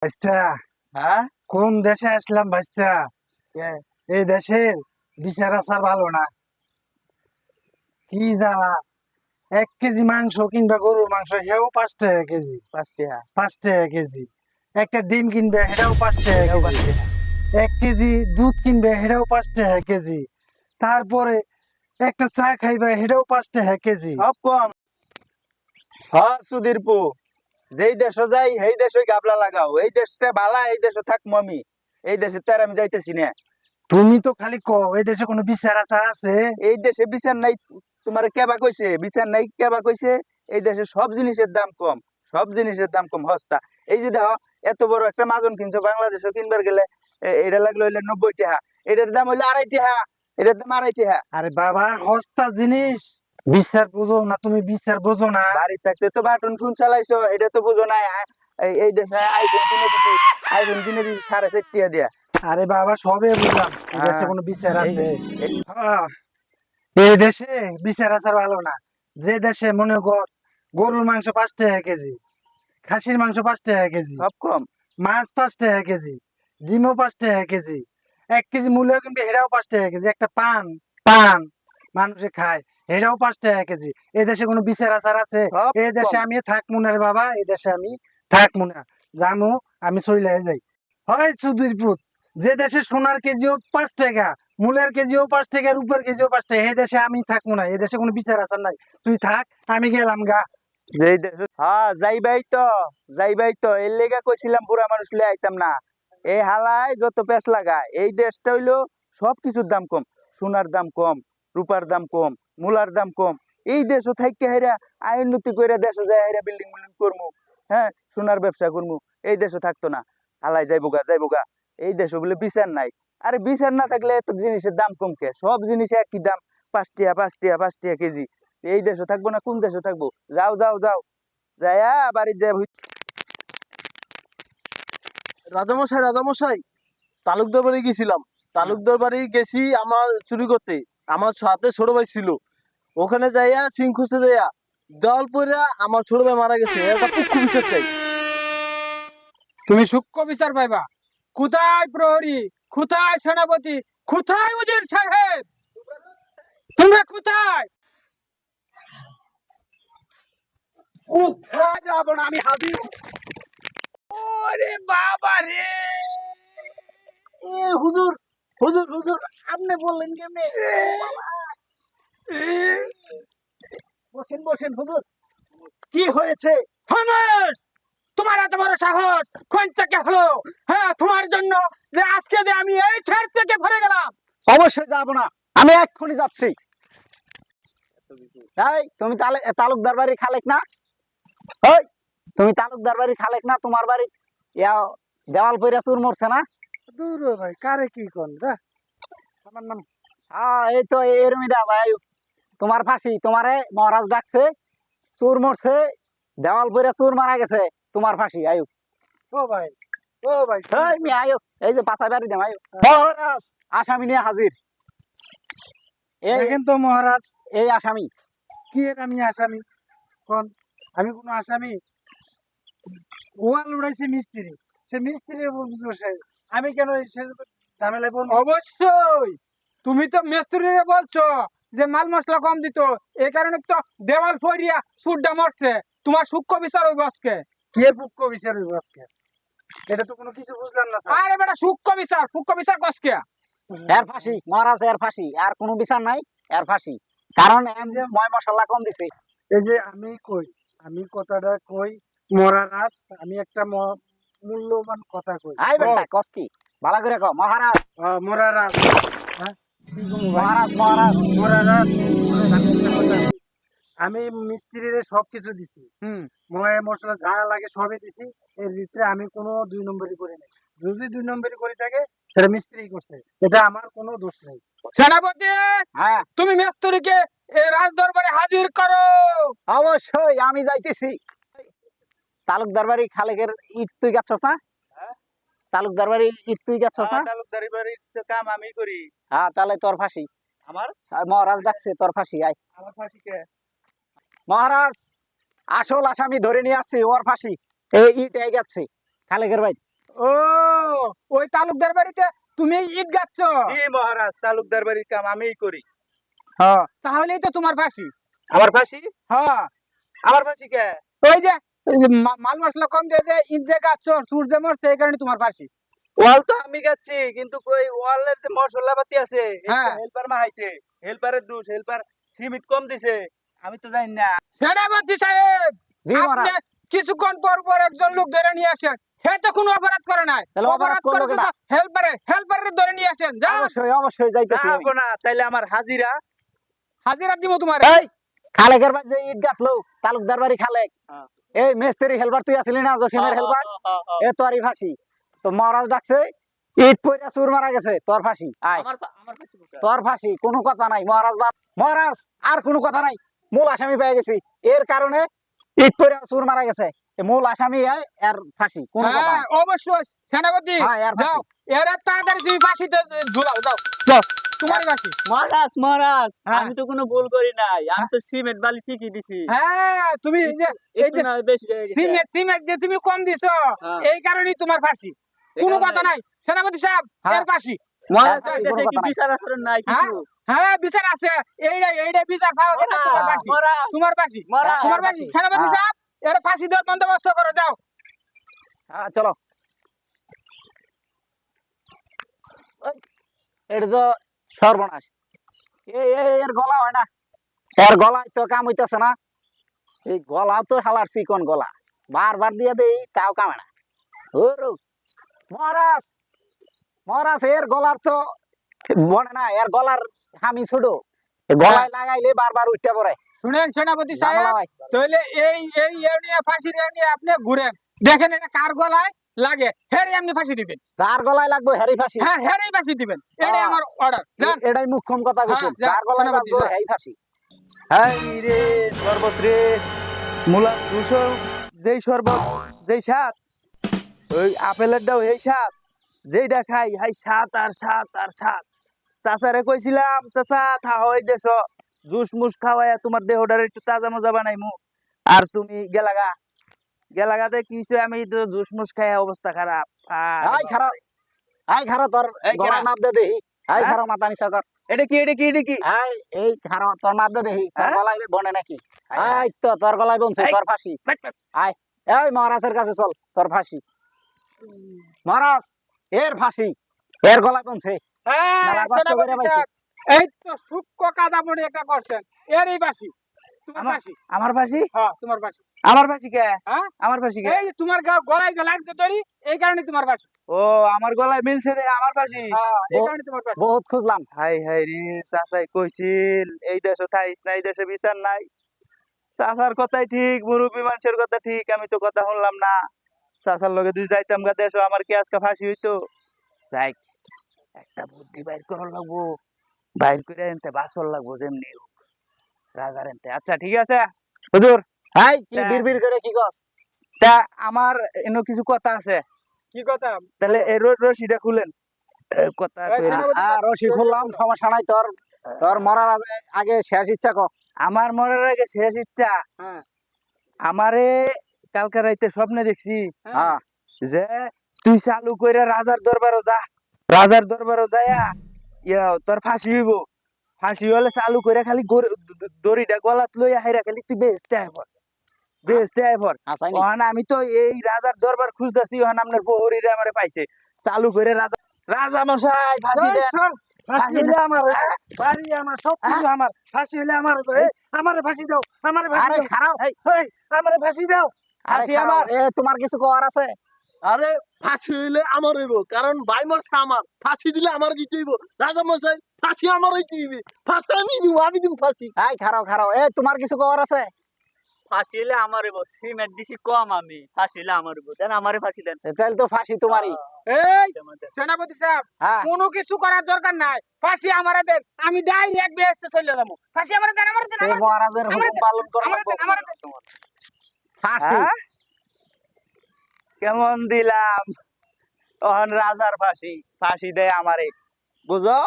ভাইস্তা, হ্যাঁ কোন দেশে আসলাম ভাইস্তা? কে? এই দেশের বিচার আচার ভালো না। কি জ্বালা! 1 কেজি মাংস কিনবে, গরুর মাংস, সেও 5 টাকা কেজি। 5 টাকা। 5 টাকা কেজি। একটা ডিম কিনবে, সেটাও 5 টাকা এটাও কেজি। 5 টাকা। 1 কেজি দুধ কিনবে, সেটাও 5 টাকা কেজি। তারপরে একটা চা খাইবে, সেটাও 5 টাকা কেজি। সব কম। হ্যাঁ সুধীরপু, যেই দেশে যাই সেই দেশে গাবলা লাগাও। এই দেশটা বালা, এই দেশে থাকবো আমি। এই দেশে তো আর আমি যাইতেছি না। তুমি তো খালি কও এই দেশে কোনো বিচার আচার আছে? এই দেশে বিচার নাই। তোমার কেবা কইছে বিচার নাই? কেবা কইছে এই দেশে সব জিনিসের দাম কম। সব জিনিসের দাম কম, সস্তা। এই যে দেখো, এত বড় একটা মাজন কিনছো বাংলাদেশে কিনবার গেলে এটা লাগলো হইলে 90 টাকা। এটার দাম হইলো 2.5 টাকা। এটার দাম 2.5 টাকা। আরে বাবা, সস্তা জিনিস বিচার বুঝো না, তুমি বিচার বুঝো না। বাড়ি থাকতে তো বাটন ফোন চালাইছো, এটা তো বুঝো নাই। এই দেশে আইফোন কিনে দিছি। আইফোন কিনে দিছি 4.5 টাকা দিয়া। আরে বাবা, সবে বুঝলাম এই দেশে হ্যাঁ, কোনো বিচার এই আছে? এই হ্যাঁ, এই দেশে বিচার আচার ভালো না। যে দেশে মনে কর গরুর মাংস 5 টাকা কেজি, খাসির মাংস 5 টাকা কেজি, সব কম। মাছ 5 টাকা কেজি, ডিমও 5 টাকা কেজি, 1 কেজি মূল্য কিন্তু এটাও 5 টাকা কেজি। একটা পান পান মানুষে খায়, এটাও 5 টাকা কেজি। এই দেশে কোনো বিচার আচার আছে? সব এই দেশে কম। আমি থাকবো না রে বাবা, এই দেশে আমি থাকবো না। জানো, আমি চলে যাই। হয় সুধীরপুর, যে দেশে সোনার কেজিও 5 টাকা, মূলের কেজিও 5 টাকা, রূপের কেজিও 5 টাকা, এই দেশে আমি থাকবো না। এই দেশে কোনো বিচার আচার নাই। তুই থাক, আমি গেলাম গা। যেই দেশে হ্যাঁ যাইবাই তো। যাইবাই তো, এর লেগা কইছিলাম বুড়া মানুষ লই আইতাম না। এই হালায় যত পেছ লাগায়। এই দেশটা হইলো সবকিছুর দাম কম। সোনার দাম কম, রূপার দাম কম, মূলার দাম কম। এই দেশও থাইকে হেরা আয় উন্নতি কইরা দেশে যায় হেরা বিল্ডিং বিল্ডিং করমু। হ্যাঁ, সোনার ব্যবসা করমু। এই দেশও থাকতো না। হালায় যাইবো গা। এই দেশে বলে বিচার নাই। আরে বিচার না থাকলে এত জিনিসের দাম কম কে? সব জিনিস একই দাম। 5 টাকা 5 টাকা 5 টাকা কেজি। এই দেশে থাকবো না কোন দেশে থাকবো? যাও যাও যাও, যাইয়া বাড়ির যাই। রাজামশাই রাজামশাই, তালুকদার বাড়ি গেছিলাম। তালুকদার বাড়ি গেছি আমার চুরি করতে। আমার সাথে ছোট ভাই ছিল। ওখানে যাইয়া সিং খুঁজতে যাইয়া দেওয়াল পইরা আমার ছোট ভাই মারা গেছে। একটা পক্ষ বিচার চাই। তুমি সূক্ষ্ম বিচার পাইবা। কোথায় প্রহরী, কোথায় সেনাপতি, কোথায় উজির সাহেব? তোমরা কোথায়? কোথায় যাবো না, আমি হাজির। ওরে বাবা রে! এ হুজুর, হুজুর হুজুর, আপনি বললেন কেমনে? বসেন বসেন হুজুর, কি হয়েছে? খামোশ! তোমার এত বড় সাহস কোন থেকে হলো? হ্যাঁ, তোমার জন্য যে আজকে যে আমি এই ছাদ থেকে ভরে গেলাম। অবশ্যই যাবো না, আমি এক্ষুনি যাচ্ছি। এই তুমি তালুকদার বাড়ির খালেক না? ওই, তুমি তালুকদার বাড়ির খালেক না? তোমার বাড়ি ইয়া দেওয়াল পইরা চুর মরছে না? দূর হ ভাই, কারে কি কোন যা। আমার নাম হ্যাঁ, এই তো এরমি দা ভাই। তোমার ফাঁসি, তোমারে মহারাজ ডাকছে। চোর মরছে, দেওয়াল পইরা চোর মারা গেছে। তোমার ফাঁসি আয়ু। ও ভাই, ও ভাই, এই মি আয়ু, এই যে পাছায় বাড়ি দেম আয়ু। মহারাজ আসামি নিয়ে হাজির। এই দেখেন তো মহারাজ, এই আসামি। কি এর আমি আসামি? কোন? আমি কোনো আসামি? ওয়াল উড়াইছে মিস্ত্রি, সে মিস্ত্রি বুঝলো সে। আমি কেন সে ঝামেলায় পড়বো? অবশ্যই। তুমি তো মিস্ত্রিরে বলছো যে মাল মশলা কম দিত, এই কারণে তো দেওয়াল ফরিয়া সুরডা মরছে। তোমার সূক্ষ্ম বিচার ওই বসকে। কে পুক্ষ বিচার হইব আজকে? এটা তো কোনো কিছু বুঝলাম না স্যার। আরে বেটা, সূক্ষ্ম বিচার কসকে? এর ফাঁসি মহারাজ, এর ফাঁসি। আর কোনো বিচার নাই, এর ফাঁসি। কারণ ময় মশলা কম দিছে। এই যে আমি কই, আমি কথাটা কই মহারাজ, আমি একটা মূল্যবান কথা কই। আই বেটা কস কি? ভালো করে কও মহারাজ। মহারাজ, হ্যাঁ, কি কমু ভাই? মহারাজ মহারাজ। মহারাজ, আমি একটা কথা কই। আমি মিস্ত্রির সবকিছু দিছি, হুম। ময় মশলা যা লাগে সবই দিছি। এর ভিতরে আমি কোনো 2 নম্বরই করি নাই। যদি 2 নম্বরই করে থাকে, সেটা মিস্ত্রি করছে, এটা আমার কোনো দোষ নেই। সেনাপতি, হ্যাঁ, তুমি মিস্ত্রিকে এই রাজ দরবারে হাজির করো। অবশ্যই আমি যাইতেছি। তালুকদার বাড়ি খালেকের ইট তুই গাছছস না? তালুকদার বাড়ি ইট তুই গাছছস না? তালুকদারি বাড়ির তো কাম আমি করি। হ্যাঁ, তাহলে তোর ফাঁসি। আমার মহারাজ ডাকছে, তোর ফাঁসি আয়। আমার ফাঁসি কে? মহারাজ, আসল আসামি ধরে নিয়ে আসছি, ওর ফাঁসি। এই ইট এই যাচ্ছে খালেকের ভাই। ও ওই তালুকদার বাড়িতে তুমি ইট গাচ্ছ? জি মহারাজ, তালুকদার বাড়ির কাম আমিই করি। হ্যাঁ, তাহলেই তো তোমার ফাঁসি। আমার ফাঁসি? হ্যাঁ, আমার ফাঁসি কে? ওই যে মাল মশলা কম দিয়ে যে ইট যে গাচ্ছ, সূর্য মরছে, এই কারণে তোমার ফাঁসি। ওয়াল তো আমি গাচ্ছি, কিন্তু ওই ওয়ালের যে মশলাপাতি আছে হ্যাঁ। হেল্পার মাহাইছে, হেল্পারের দোষ, হেল্পার সিমেন্ট কম দিছে, আমি তো জানি না। সেনাপতি সাহেব, জি মহারাজ। আপনি কিছুক্ষণ পর পর একজন লোক ধরে নিয়ে আসেন। হে তো কোনো অপরাধ করে নাই, তাহলে অপরাধ করলো করেছে কেডা? তো হেল্পারের ধরে নিয়ে আসেন। যান, অবশ্যই অবশ্যই যাইতেছি না আমি। গো না, তাইলে আমার হাজিরা। হাজিরা দিব তোমার। এই খালেকের বাড়ি যে ইট গাঁথলো, তালুকদার বাড়ি খালেক, হ্যাঁ। এই মেস্ত্রি হেলপার তুই আসলি না, জসিমের হেলপার, এ তোরই ফাঁসি। তো মহারাজ ডাকছে, ইট পইরা চুর মারা গেছে, তোর ফাঁসি। আয় তোর ফাঁসি, কোনো কথা নাই মহারাজ। বাপ মহারাজ, আর কোনো কথা নাই, মূল আসামি পেয়ে গেছি। এর কারণে ইট পইরা চুর মারা গেছে, এ মূল আসামি এর ফাঁসি, কোনো কথা হ্যাঁ, নাই। অবশ্যই সেনাপতি, হ্যাঁ, এর ফাঁসি। যাও, এর তাড়াতাড়ি তুমি ফাঁসিতে ঝুলাও, যাও যাও, তোমারই ফাঁসি। মহারাজ মহারাজ হ্যাঁ। আমি তো কোনো ভুল করি নাই, আমি তো সিমেন্ট বালি ঠিকই দিছি। হ্যাঁ, তুমি এই যে একটু না বেশি হয়ে গেছে। সিমেন্ট যে তুমি কম দিছো, হ্যাঁ। এই কারণেই তোমার ফাঁসি। কোনো কারণে- কথা নাই সেনাপতি সাহেব, হ্যাঁ। এর ফাঁসি। মহারাজ, আপনার ফাঁসি, দেশে কোনো কি কথা নাই। বিচার আচরণ নাই হ্যাঁ, কিছু? হ্যাঁ, বিচার আছে, এইটাই বিচার পাওয়া গেছে, তোমার ফাঁসি, মহারাজ, তোমার ফাঁসি, মহারাজ, তোমার ফাঁসি। সেনাপতি হ্যাঁ। সাহেব, এর ফাঁসি দেওয়ার বন্দোবস্ত করো, যাও। হ্যাঁ, চলো। এটা তো সর্বনাশ। এর গলা হয় না, এর গলায় তো কাম হইতেছে না। এই গলা তো হালার চিকন গলা, বারবার দিয়ে দেই তাও কামে না। ওরো মহারাজ, মহারাজ, এর গলার তো বনে না, এর গলার হামি ছোট, এ গলায় লাগাইলে বারবার উঠতে পড়ে, শুনেন সেনাপতি ঝামেলা সাহেব, হয়। তাহলে এই নিয়ে ফাঁসি নিয়ে আপনি ঘুরেন, দেখেন এটা কার গলায় লাগে, হেরে আপনি ফাঁসি দিবেন। যার গলায় লাগবে হেরি ফাঁসি। হ্যাঁ, হেরেই ফাঁসি দিবেন, এটাই হ্যাঁ। আমার অর্ডার। যান। এটাই মুখ্যম কথা কইছেন, হ্যাঁ, যান, যার গলায় সেনাপতি, লাগবে যান। হেই ফাঁসি। হাই রে শরবত রে, মূলা দুশো, যেই শরবত, যেই স্বাদ, ওই আপেলের ডাও এই স্বাদ, যেইটা খাই হাই স্বাদ আর স্বাদ আর স্বাদ। চাচারে কইছিলাম, চাচা থা হই দেশ জুস মুস খাওয়াইয়া তোমার দেহটার একটু তাজা মজা বানাইমু, আর তুমি গেলাগাতে কিছু আমি তো জুস মুস খাই অবস্থা খারাপ। আই খারাপ, আই খারাপ, তোর এই গলায় কেরা? মাপ দে দেখি। আই হ্যাঁ? খারাপ, মাথা নিচা কর। এটা কি এটা কি এটা কি? আই এই খারাপ, তোর মাপ দে দেখি, তোর হ্যাঁ? গলায় বনে নাকি। হাই, আই তো তোর গলায় বনছে, এই। তোর ফাঁসি। But, but. আয়, এই মহারাজের কাছে চল, তোর ফাঁসি। মহারাজ, এর ফাঁসি, এর গলায় বনছে। হ্যাঁ, মেলা কষ্ট সেনাপতি করে পাইছে। সাহেব, এই তো সূক্ষ্ম কাদামণি একটা করছেন, এরই ফাঁসি, তোমার আমার- ফাঁসি। আমার ফাঁসি? হ্যাঁ, তোমার ফাঁসি। আমার ফাঁসি কে? হ্যাঁ? আমার ফাঁসি কে? এই যে তোমার গলায় যে লাগছে দড়ি, এই কারণে তোমার ফাঁসি। ও আমার গলায় মিলছে দে, আমার ফাঁসি। হ্যাঁ, এই ও- কারণে তোমার ফাঁসি। বহুত খুঁজলাম। হাই হাই রে, চাচাই কইছিল এই দেশে থাইস না, এই দেশে বিচার নাই। চাচার কথাই ঠিক, মুরব্বী মানুষের কথা ঠিক, আমি তো কথা শুনলাম না। চাচার লগে যদি যাইতাম গা দেশ, আমার কি আজকে ফাঁসি হইতো? যাই, একটা বুদ্ধি বাইর করার লাগবো, বাইর করে এনতে বাসর লাগবো যেমনি হোক, রাজার এনতে। আচ্ছা ঠিক আছে হুজুর, হাই কি তা- বিড়বিড় করে কি কস? তা আমার এনো কিছু কথা আছে, কি কথা? তাহলে এই রশিটা খুলেন, কথা এই কইরা। সেনাপতি সাহেব, রশি খুললাম, সমস্যা নাই। তোর তোর মরার আগে শেষ ইচ্ছা কর। আমার মরার আগে শেষ ইচ্ছা, হ্যাঁ, আমারে কালকে রাইতে স্বপ্নে দেখছি হ্যাঁ, হ্যাঁ, যে তুই চালু কইরা রাজার দরবারও যা, রাজার দরবারও যায়া তোর ফাঁসি হইব, ফাঁসি হলে চালু কইরা খালি দড়িটা গলাত লইয়া হাইরা খালি তুই বেহেস্তে আইবর, বেহেস্তে আইবর। আসাই নি। ওখানে আমি তো এই রাজার দরবার খুঁজতেছি, ওখানে আপনার প্রহরীরে আমারে পাইছে, চালু করে রাজা, রাজা মশাই ফাঁসি এই দেন। শোন, ফাঁসি ফাঁসি হইলে দাও। আমার, বাড়ি আমার, সব কিছু আমার। ফাঁসি হইলে আমার, আমারে ফাঁসি দাও, আমারে ফাঁসি আরে দাও, খারাপ, এই, আমারে ফাঁসি দাও, আরে ফাঁসি খারাপ, আমার। তোমার কিছু করার আছে? আরে ফাঁসি হইলে আমার হইব, কারণ ভাই মরছে আমার, ফাঁসি দিলে আমার দিতে হইব। রাজা মশাই, ফাঁসি আমার হইতে হইবে, ফাঁসি আমি দিব ফাঁসি। এই খারাপ, খারাপ, তোমার কিছু করার আছে? ফাঁসি হইলে আমার হইব, সিমেন্ট দিছি কম, আমি ফাঁসি হইলে আমার হইব, দেন আমারে ফাঁসি দেন। তাহলে তো ফাঁসি তোমারই। এই সেনাপতি সাহেব, হ্যাঁ, কোনো কিছু করার দরকার নাই, ফাঁসি আমারে দেন, আমি ডাইরেক্ট বেহেশতে চলে যাবো। ফাঁসি আমারে দেন, আমারে দেন, এই আমারে দেন, মহারাজের আমারে হুকুম দেন, পালন করা আমারে দেন, আমারে দেন। ফাঁসি। হ্যাঁ? কেমন দিলাম, ওহন রাজার ফাঁসি, ফাঁসি দেয় আমারে, বুঝো?